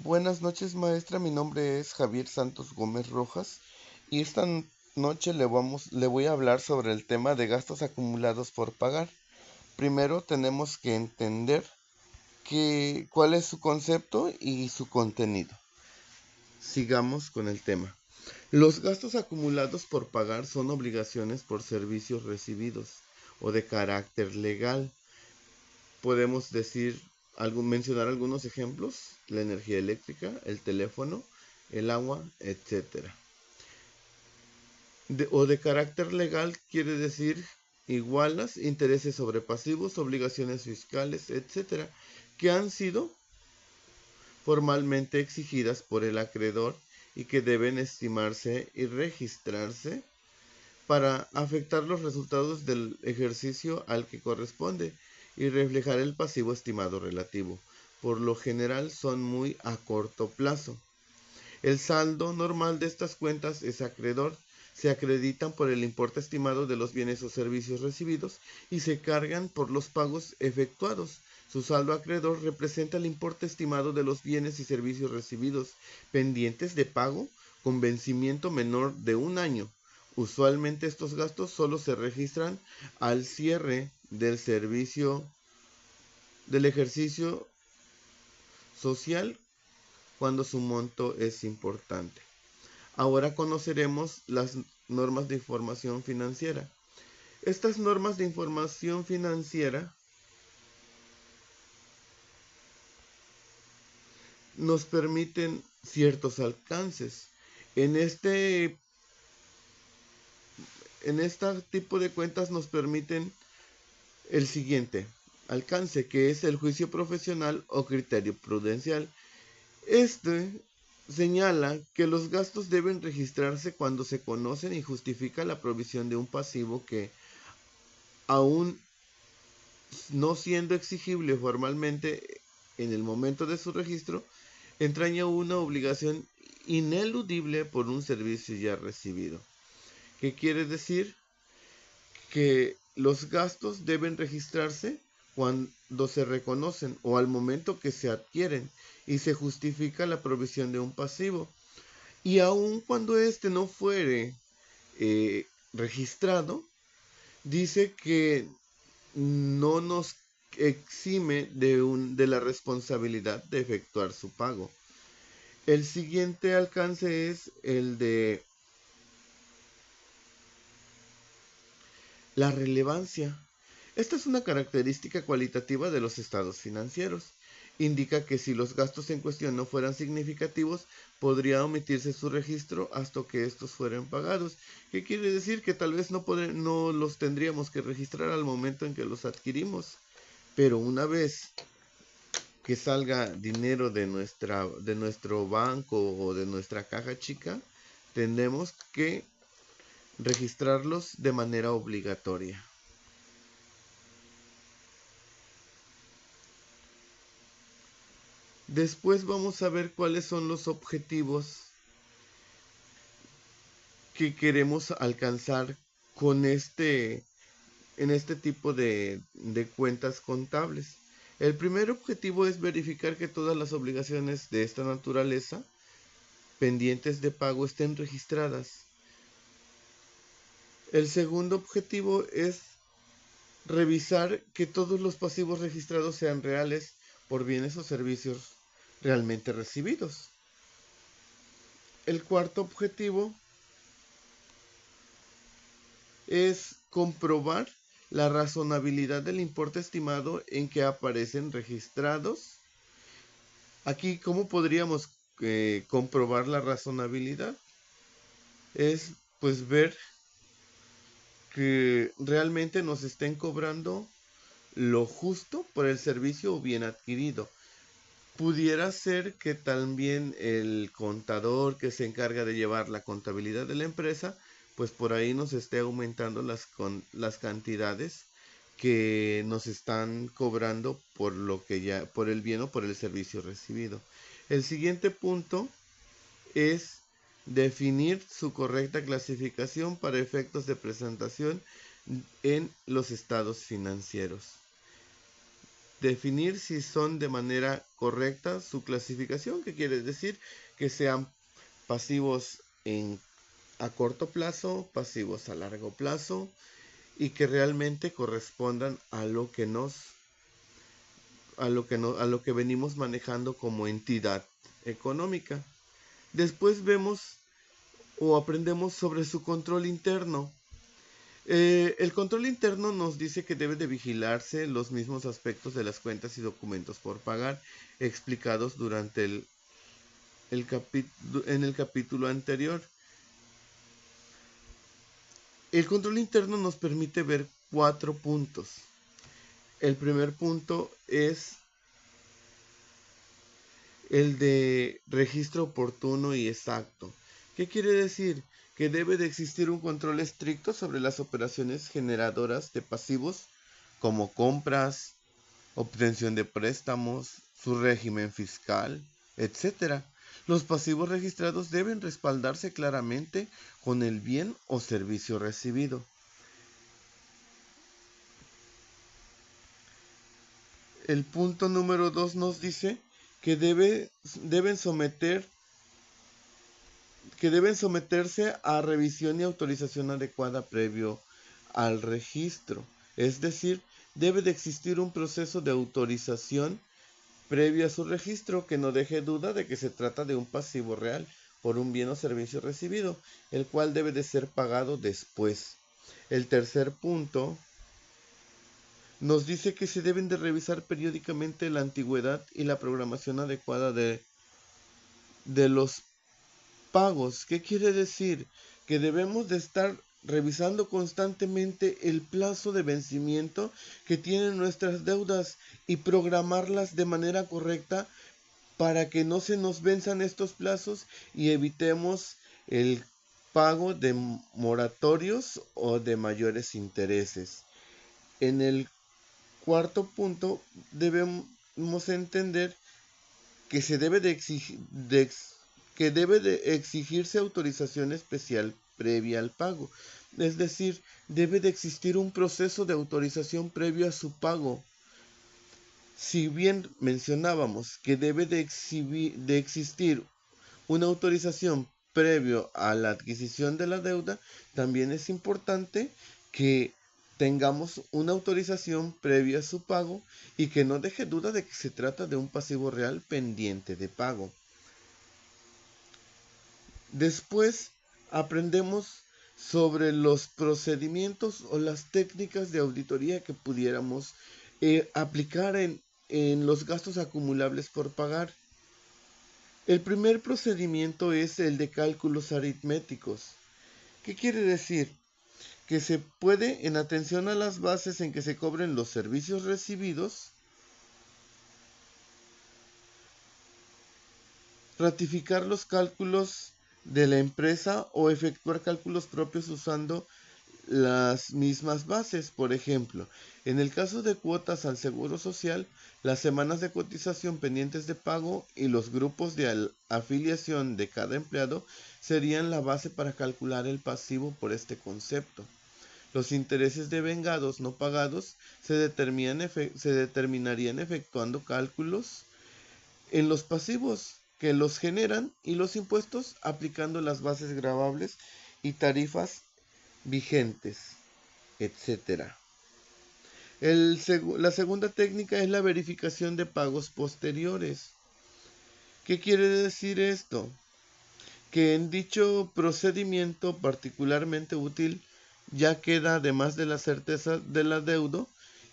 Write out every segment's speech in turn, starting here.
Buenas noches, maestra. Mi nombre es Javier Santos Gómez Rojas y esta noche le voy a hablar sobre el tema de gastos acumulados por pagar. Primero tenemos que entender cuál es su concepto y su contenido. Sigamos con el tema. Los gastos acumulados por pagar son obligaciones por servicios recibidos o de carácter legal. Podemos mencionar algunos ejemplos: la energía eléctrica, el teléfono, el agua, etcétera. De carácter legal quiere decir igualas, intereses sobre pasivos, obligaciones fiscales, etcétera, que han sido formalmente exigidas por el acreedor y que deben estimarse y registrarse para afectar los resultados del ejercicio al que corresponde y reflejar el pasivo estimado relativo. Por lo general son muy a corto plazo. El saldo normal de estas cuentas es acreedor. Se acreditan por el importe estimado de los bienes o servicios recibidos y se cargan por los pagos efectuados. Su saldo acreedor representa el importe estimado de los bienes y servicios recibidos pendientes de pago con vencimiento menor de un año. Usualmente estos gastos solo se registran al cierre del ejercicio social cuando su monto es importante. Ahora conoceremos las normas de información financiera. Estas normas de información financiera nos permiten ciertos alcances. En este tipo de cuentas nos permiten el siguiente alcance, que es el juicio profesional o criterio prudencial. Este señala que los gastos deben registrarse cuando se conocen y justifica la provisión de un pasivo que, aún no siendo exigible formalmente en el momento de su registro, entraña una obligación ineludible por un servicio ya recibido. ¿Qué quiere decir? Que los gastos deben registrarse cuando se reconocen o al momento que se adquieren y se justifica la provisión de un pasivo. Y aun cuando éste no fuere registrado, dice que no nos exime de la responsabilidad de efectuar su pago. El siguiente alcance es el de la relevancia. Esta es una característica cualitativa de los estados financieros. Indica que si los gastos en cuestión no fueran significativos, podría omitirse su registro hasta que estos fueran pagados. ¿Qué quiere decir? Que tal vez no los tendríamos que registrar al momento en que los adquirimos. Pero una vez que salga dinero de nuestro banco o de nuestra caja chica, tenemos que registrarlos de manera obligatoria. Después vamos a ver cuáles son los objetivos que queremos alcanzar con en este tipo de cuentas contables. El primer objetivo es verificar que todas las obligaciones de esta naturaleza pendientes de pago estén registradas. El segundo objetivo es revisar que todos los pasivos registrados sean reales por bienes o servicios realmente recibidos. El cuarto objetivo es comprobar la razonabilidad del importe estimado en que aparecen registrados. Aquí, ¿cómo podríamos comprobar la razonabilidad? Es pues ver que realmente nos estén cobrando lo justo por el servicio o bien adquirido. Pudiera ser que también el contador que se encarga de llevar la contabilidad de la empresa, pues por ahí nos esté aumentando las cantidades que nos están cobrando por el bien o por el servicio recibido. El siguiente punto es definir su correcta clasificación para efectos de presentación en los estados financieros. definir si son de manera correcta su clasificación, que quiere decir que sean pasivos a corto plazo, pasivos a largo plazo, y que realmente correspondan a lo que a lo que venimos manejando como entidad económica. Después vemos o aprendemos sobre su control interno. El control interno nos dice que debe de vigilarse los mismos aspectos de las cuentas y documentos por pagar explicados durante en el capítulo anterior. El control interno nos permite ver 4 puntos. El primer punto es el de registro oportuno y exacto. ¿Qué quiere decir? Que debe de existir un control estricto sobre las operaciones generadoras de pasivos como compras, obtención de préstamos, su régimen fiscal, etc. Los pasivos registrados deben respaldarse claramente con el bien o servicio recibido. El punto número 2 nos dice que deben someterse a revisión y autorización adecuada previo al registro. Es decir, debe de existir un proceso de autorización previo a su registro que no deje duda de que se trata de un pasivo real por un bien o servicio recibido, el cual debe de ser pagado después. El tercer punto nos dice que se deben de revisar periódicamente la antigüedad y la programación adecuada de los pagos. ¿Qué quiere decir? Que debemos de estar revisando constantemente el plazo de vencimiento que tienen nuestras deudas y programarlas de manera correcta para que no se nos venzan estos plazos y evitemos el pago de moratorios o de mayores intereses. En el cuarto punto debemos entender que se debe de que debe de exigirse autorización especial previa al pago. Es decir, debe de existir un proceso de autorización previo a su pago. Si bien mencionábamos que debe de existir una autorización previo a la adquisición de la deuda, también es importante que tengamos una autorización previa a su pago y que no deje duda de que se trata de un pasivo real pendiente de pago. Después aprendemos sobre los procedimientos o las técnicas de auditoría que pudiéramos aplicar en los gastos acumulables por pagar. El primer procedimiento es el de cálculos aritméticos. ¿Qué quiere decir? Que se puede, en atención a las bases en que se cobren los servicios recibidos, ratificar los cálculos de la empresa o efectuar cálculos propios usando las mismas bases. Por ejemplo, en el caso de cuotas al Seguro Social, las semanas de cotización pendientes de pago y los grupos de afiliación de cada empleado serían la base para calcular el pasivo por este concepto. Los intereses de vengados no pagados se determinarían efectuando cálculos en los pasivos que los generan y los impuestos aplicando las bases gravables y tarifas vigentes, etc. La segunda técnica es la verificación de pagos posteriores. ¿Qué quiere decir esto? Que en dicho procedimiento particularmente útil, ya queda además de la certeza del adeudo,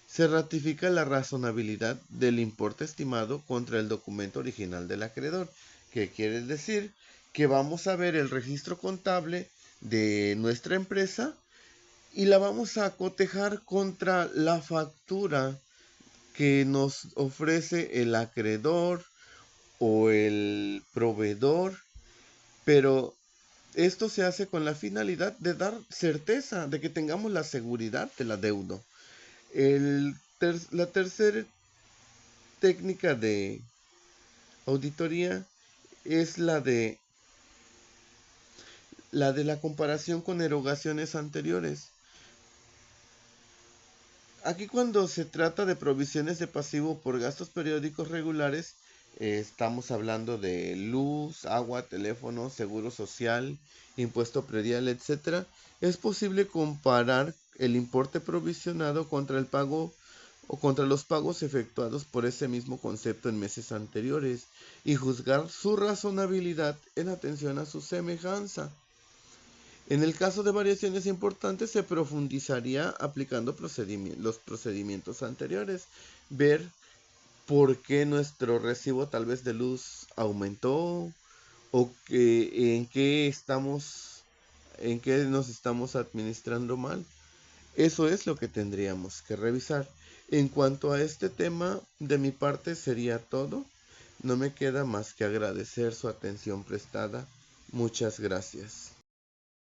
se ratifica la razonabilidad del importe estimado contra el documento original del acreedor. ¿Qué quiere decir? Que vamos a ver el registro contable de nuestra empresa y la vamos a cotejar contra la factura que nos ofrece el acreedor o el proveedor, pero esto se hace con la finalidad de dar certeza, de que tengamos la seguridad del adeudo. La tercera técnica de auditoría es la comparación con erogaciones anteriores. Aquí cuando se trata de provisiones de pasivo por gastos periódicos regulares, estamos hablando de luz, agua, teléfono, seguro social, impuesto predial, etcétera. Es posible comparar el importe provisionado contra el pago o contra los pagos efectuados por ese mismo concepto en meses anteriores y juzgar su razonabilidad en atención a su semejanza. En el caso de variaciones importantes se profundizaría aplicando los procedimientos anteriores, ver por qué nuestro recibo tal vez de luz aumentó o en qué nos estamos administrando mal. Eso es lo que tendríamos que revisar. En cuanto a este tema, de mi parte sería todo. No me queda más que agradecer su atención prestada. Muchas gracias.